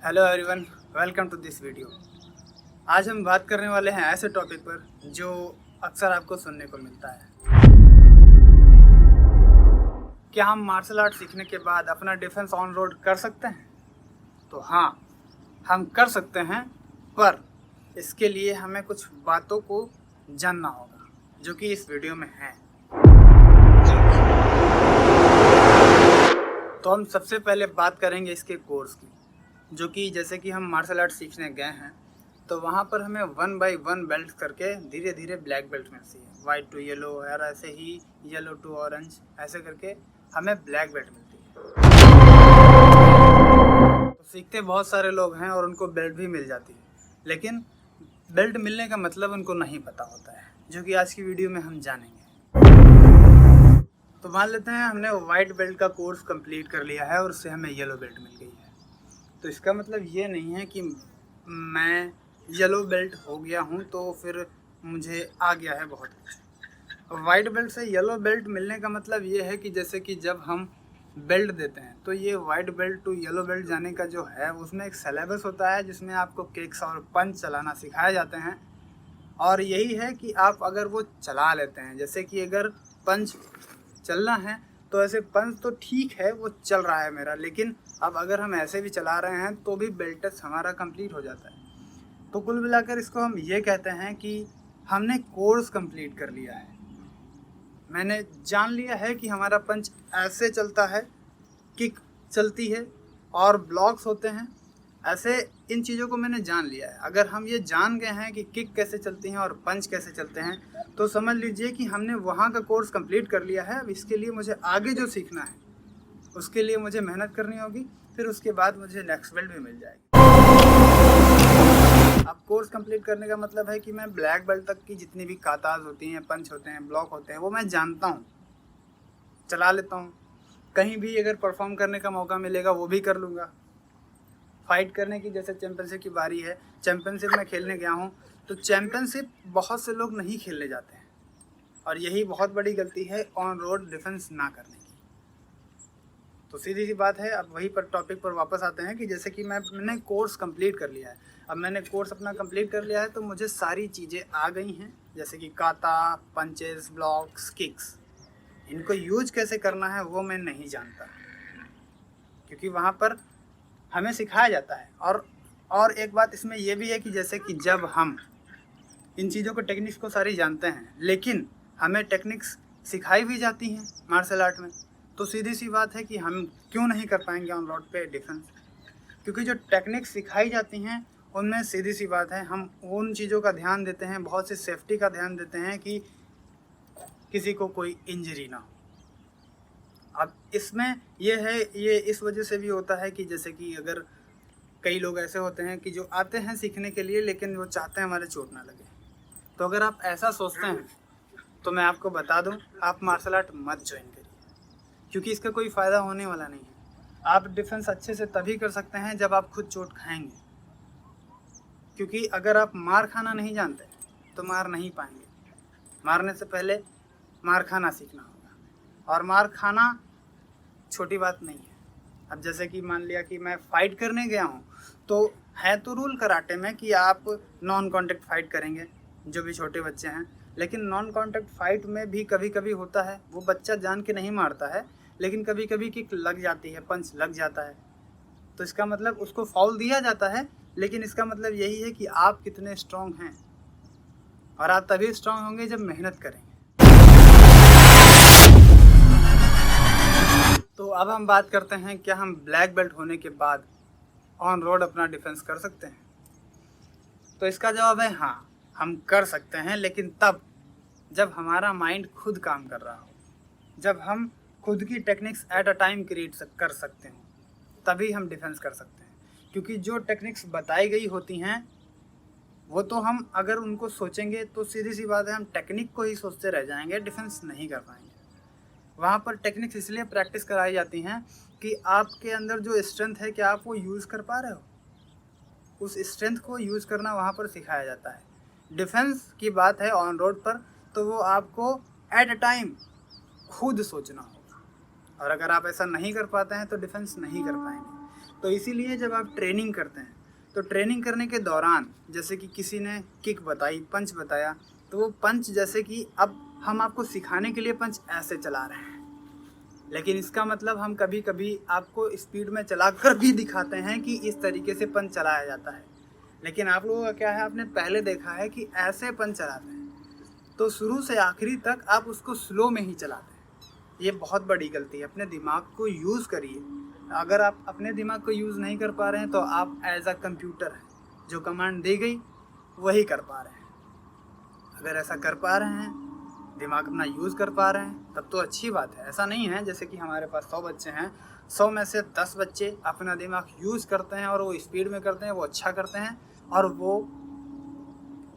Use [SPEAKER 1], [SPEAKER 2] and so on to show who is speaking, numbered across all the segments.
[SPEAKER 1] Hello everyone, welcome to this video. आज हम बात करने वाले हैं ऐसे टॉपिक पर जो अक्सर आपको सुनने को मिलता है। क्या हम मार्शल आर्ट सीखने के बाद अपना डिफेंस ऑन रोड कर सकते हैं? तो हाँ, हम कर सकते हैं, पर इसके लिए हमें कुछ बातों को जानना होगा जो कि इस वीडियो में है। तो हम सबसे पहले बात करेंगे इसके कोर्स की, जो कि जैसे कि हम मार्शल आर्ट सीखने गए हैं तो वहाँ पर हमें 1 बाय 1 बेल्ट करके धीरे धीरे ब्लैक बेल्ट मिलती है। वाइट टू येलो और ऐसे ही येलो टू ऑरेंज, ऐसे करके हमें ब्लैक बेल्ट मिलती है। तो सीखते बहुत सारे लोग हैं और उनको बेल्ट भी मिल जाती है, लेकिन बेल्ट मिलने का मतलब उनको नहीं पता होता है, जो कि आज की वीडियो में हम जानेंगे। तो मान लेते हैं हमने वाइट बेल्ट का कोर्स कंप्लीट कर लिया है और उससे हमें येलो बेल्ट मिल गई है। तो इसका मतलब ये नहीं है कि मैं येलो बेल्ट हो गया हूँ तो फिर मुझे आ गया है बहुत कुछ। वाइट बेल्ट से येलो बेल्ट मिलने का मतलब ये है कि जैसे कि जब हम बेल्ट देते हैं तो ये white belt to yellow belt जाने का जो है उसमें एक सिलेबस होता है जिसमें आपको किक्स और पंच चलाना सिखाए जाते हैं। और यही है कि आप अगर वो चला लेते हैं, जैसे कि अगर पंच चलना है तो ऐसे पंच तो ठीक है, वो चल रहा है मेरा, लेकिन अब अगर हम ऐसे भी चला रहे हैं तो भी बेल्ट टेस्ट हमारा कंप्लीट हो जाता है। तो कुल मिलाकर इसको हम ये कहते हैं कि हमने कोर्स कंप्लीट कर लिया है। मैंने जान लिया है कि हमारा पंच ऐसे चलता है, किक चलती है और ब्लॉक्स होते हैं, ऐसे इन चीज़ों को मैंने जान लिया है। अगर हम ये जान गए हैं कि किक कैसे चलती हैं और पंच कैसे चलते हैं तो समझ लीजिए कि हमने वहाँ का कोर्स कंप्लीट कर लिया है। अब इसके लिए मुझे आगे जो सीखना है उसके लिए मुझे मेहनत करनी होगी, फिर उसके बाद मुझे नेक्स्ट बेल्ट भी मिल जाएगी। अब कोर्स कंप्लीट करने का मतलब है कि मैं ब्लैक बेल्ट तक की जितनी भी काताज होती हैं, पंच होते हैं, ब्लॉक होते हैं, वो मैं जानता हूँ, चला लेता हूँ। कहीं भी अगर परफॉर्म करने का मौका मिलेगा वो भी कर लूँगा। फाइट करने की जैसे चैम्पियनशिप की बारी है, चैम्पियनशिप में खेलने गया हूँ तो चैम्पियनशिप बहुत से लोग नहीं खेलने जाते हैं और यही बहुत बड़ी गलती है ऑन रोड डिफेंस ना करने की। तो सीधी सी बात है, अब वही पर टॉपिक पर वापस आते हैं कि जैसे कि मैंने कोर्स कंप्लीट कर लिया है। अब मैंने कोर्स अपना कंप्लीट कर लिया है तो मुझे सारी चीज़ें आ गई हैं, जैसे कि काता, पंचेस, ब्लॉक्स, किक्स। इनको यूज कैसे करना है वो मैं नहीं जानता, क्योंकि वहाँ पर हमें सिखाया जाता है। और एक बात इसमें यह भी है कि जैसे कि जब हम इन चीज़ों को टेक्निक्स को सारी जानते हैं, लेकिन हमें टेक्निक्स सिखाई भी जाती हैं मार्शल आर्ट में, तो सीधी सी बात है कि हम क्यों नहीं कर पाएंगे ऑन रोड पे डिफेंस। क्योंकि जो टेक्निक्स सिखाई जाती हैं उनमें सीधी सी बात है हम उन चीज़ों का ध्यान देते हैं, बहुत सी सेफ्टी का ध्यान देते हैं कि किसी को कोई इंजरी ना हो। अब इसमें ये इस वजह से भी होता है कि जैसे कि अगर कई लोग ऐसे होते हैं कि जो आते हैं सीखने के लिए लेकिन वो चाहते हैं हमारे चोट ना लगे। तो अगर आप ऐसा सोचते हैं तो मैं आपको बता दूं, आप मार्शल आर्ट मत ज्वाइन करिए, क्योंकि इसका कोई फ़ायदा होने वाला नहीं है। आप डिफेंस अच्छे से तभी कर सकते हैं जब आप खुद चोट खाएंगे, क्योंकि अगर आप मार खाना नहीं जानते तो मार नहीं पाएंगे। मारने से पहले मार खाना सीखना होगा, और मार खाना छोटी बात नहीं है। अब जैसे कि मान लिया कि मैं फ़ाइट करने गया हूँ, तो है तो रूल कराटे में कि आप नॉन कॉन्टेक्ट फ़ाइट करेंगे, जो भी छोटे बच्चे हैं, लेकिन नॉन कॉन्टेक्ट फ़ाइट में भी कभी कभी होता है, वो बच्चा जान के नहीं मारता है, लेकिन कभी कभी किक लग जाती है, पंच लग जाता है, तो इसका मतलब उसको फाउल दिया जाता है। लेकिन इसका मतलब यही है कि आप कितने स्ट्रॉन्ग हैं, और आप तभी स्ट्रॉन्ग होंगे जब मेहनत करेंगे। तो अब हम बात करते हैं, क्या हम ब्लैक बेल्ट होने के बाद ऑन रोड अपना डिफेंस कर सकते हैं? तो इसका जवाब है हाँ, हम कर सकते हैं, लेकिन तब जब हमारा माइंड खुद काम कर रहा हो, जब हम खुद की techniques at a time create कर सकते हो, तभी हम डिफेंस कर सकते हैं। क्योंकि जो टेक्निक्स बताई गई होती हैं वो तो हम अगर उनको सोचेंगे तो सीधी सी बात है हम टेक्निक को ही सोचते रह जाएंगे, डिफेंस नहीं कर पाएंगे। वहाँ पर टेक्निक्स इसलिए प्रैक्टिस कराई जाती हैं कि आपके अंदर जो स्ट्रेंथ है, क्या आप वो यूज़ कर पा रहे हो, उस स्ट्रेंथ को यूज़ करना वहाँ पर सिखाया जाता है। डिफेंस की बात है ऑन रोड पर, तो वो आपको एट अ टाइम खुद सोचना होगा, और अगर आप ऐसा नहीं कर पाते हैं तो डिफेंस नहीं कर पाएंगे। तो इसीलिए जब आप ट्रेनिंग करते हैं तो ट्रेनिंग करने के दौरान जैसे कि किसी ने किक बताई, पंच बताया, तो वो पंच जैसे कि अब हम आपको सिखाने के लिए पंच ऐसे चला रहे हैं, लेकिन इसका मतलब हम कभी कभी आपको स्पीड में चलाकर भी दिखाते हैं कि इस तरीके से पंच चलाया जाता है। लेकिन आप लोगों का क्या है, आपने पहले देखा है कि ऐसे पंच चलाते हैं, तो शुरू से आखिरी तक आप उसको स्लो में ही चलाते हैं। ये बहुत बड़ी गलती है। अपने दिमाग को यूज़ करिए। अगर आप अपने दिमाग को यूज़ नहीं कर पा रहे हैं तो आप एज अ कंप्यूटर है, जो कमांड दी गई वही कर पा रहे हैं। अगर ऐसा कर पा रहे हैं, दिमाग अपना यूज़ कर पा रहे हैं, तब तो अच्छी बात है। ऐसा नहीं है जैसे कि हमारे पास 100 बच्चे हैं, 100 में से 10 बच्चे अपना दिमाग यूज़ करते हैं और वो स्पीड में करते हैं, वो अच्छा करते हैं और वो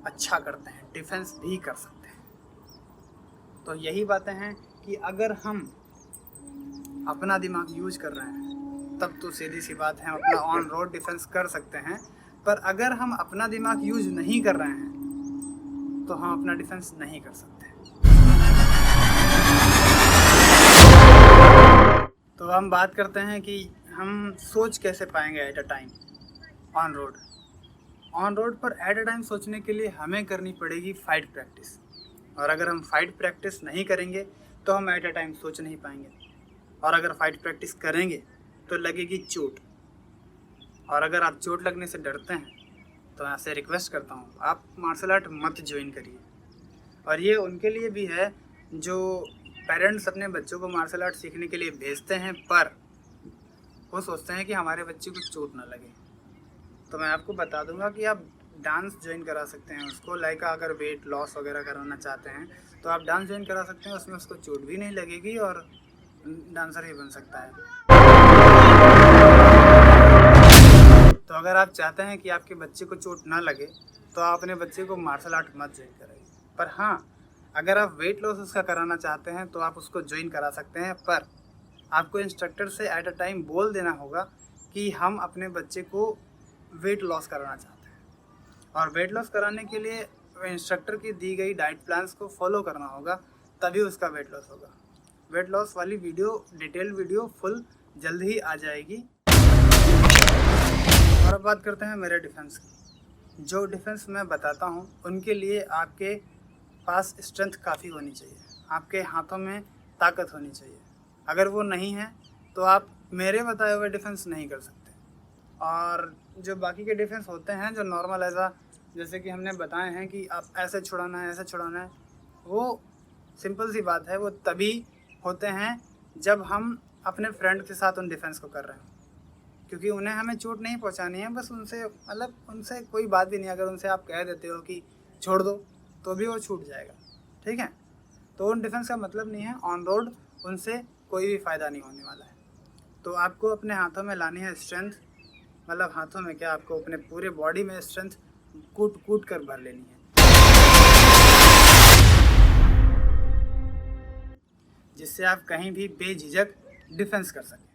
[SPEAKER 1] अच्छा करते हैं, डिफेंस भी कर सकते हैं। तो यही बातें हैं कि अगर हम अपना दिमाग यूज कर रहे हैं तब तो सीधी सी बात है, अपना ऑन रोड डिफेंस कर सकते हैं। पर अगर हम अपना दिमाग यूज नहीं कर रहे हैं तो हम अपना डिफेंस नहीं कर सकते। तो हम बात करते हैं कि हम सोच कैसे पाएंगे at a time on road. On road पर एट अ टाइम सोचने के लिए हमें करनी पड़ेगी फाइट प्रैक्टिस, और अगर हम फाइट प्रैक्टिस नहीं करेंगे तो हम एट अ टाइम सोच नहीं पाएंगे। और अगर फाइट प्रैक्टिस करेंगे तो लगेगी चोट, और अगर आप चोट लगने से डरते हैं तो मैं आपसे रिक्वेस्ट करता हूँ आप मार्शल आर्ट मत ज्वाइन करिए। और ये उनके लिए भी है जो पेरेंट्स अपने बच्चों को मार्शल आर्ट सीखने के लिए भेजते हैं, पर वो सोचते हैं कि हमारे बच्चे को चोट ना लगे। तो मैं आपको बता दूंगा कि आप डांस ज्वाइन करा सकते हैं उसको, लाइक अगर वेट लॉस वगैरह कराना चाहते हैं तो आप डांस ज्वाइन करा सकते हैं, उसमें उसको चोट भी नहीं लगेगी और डांसर भी बन सकता है। तो अगर आप चाहते हैं कि आपके बच्चे को चोट ना लगे तो आप अपने बच्चे को मार्शल आर्ट मत ज्वाइन कराइए। पर हाँ, अगर आप वेट लॉस उसका कराना चाहते हैं तो आप उसको ज्वाइन करा सकते हैं, पर आपको इंस्ट्रक्टर से एट अ टाइम बोल देना होगा कि हम अपने बच्चे को वेट लॉस कराना चाहते हैं। और वेट लॉस कराने के लिए इंस्ट्रक्टर की दी गई डाइट प्लान्स को फॉलो करना होगा, तभी उसका वेट लॉस होगा। वेट लॉस वाली वीडियो, डिटेल वीडियो फुल जल्द ही आ जाएगी। और अब बात करते हैं मेरे डिफेंस की। जो डिफेंस मैं बताता हूँ उनके लिए आपके पास स्ट्रेंथ काफ़ी होनी चाहिए, आपके हाथों में ताकत होनी चाहिए। अगर वो नहीं है तो आप मेरे बताए हुए डिफेंस नहीं कर सकते। और जो बाकी के डिफेंस होते हैं जो नॉर्मल ऐसा, जैसे कि हमने बताए हैं कि आप ऐसे छुड़ाना है, ऐसे छुड़ाना है, वो सिंपल सी बात है। वो तभी होते हैं जब हम अपने फ्रेंड के साथ उन डिफेंस को कर रहे हैं, क्योंकि उन्हें हमें चोट नहीं पहुंचानी है। बस उनसे उनसे कोई बात भी नहीं। अगर उनसे आप कह देते हो कि छोड़ दो तो भी वो छूट जाएगा, ठीक है। तो उन डिफेंस का मतलब नहीं है। ऑन रोड उनसे कोई भी फ़ायदा नहीं होने वाला है। तो आपको अपने हाथों में लानी है स्ट्रेंथ, मतलब हाथों में क्या, आपको अपने पूरे बॉडी में स्ट्रेंथ कूट कूट कर भर लेनी है, जिससे आप कहीं भी बेझिझक डिफेंस कर सकें।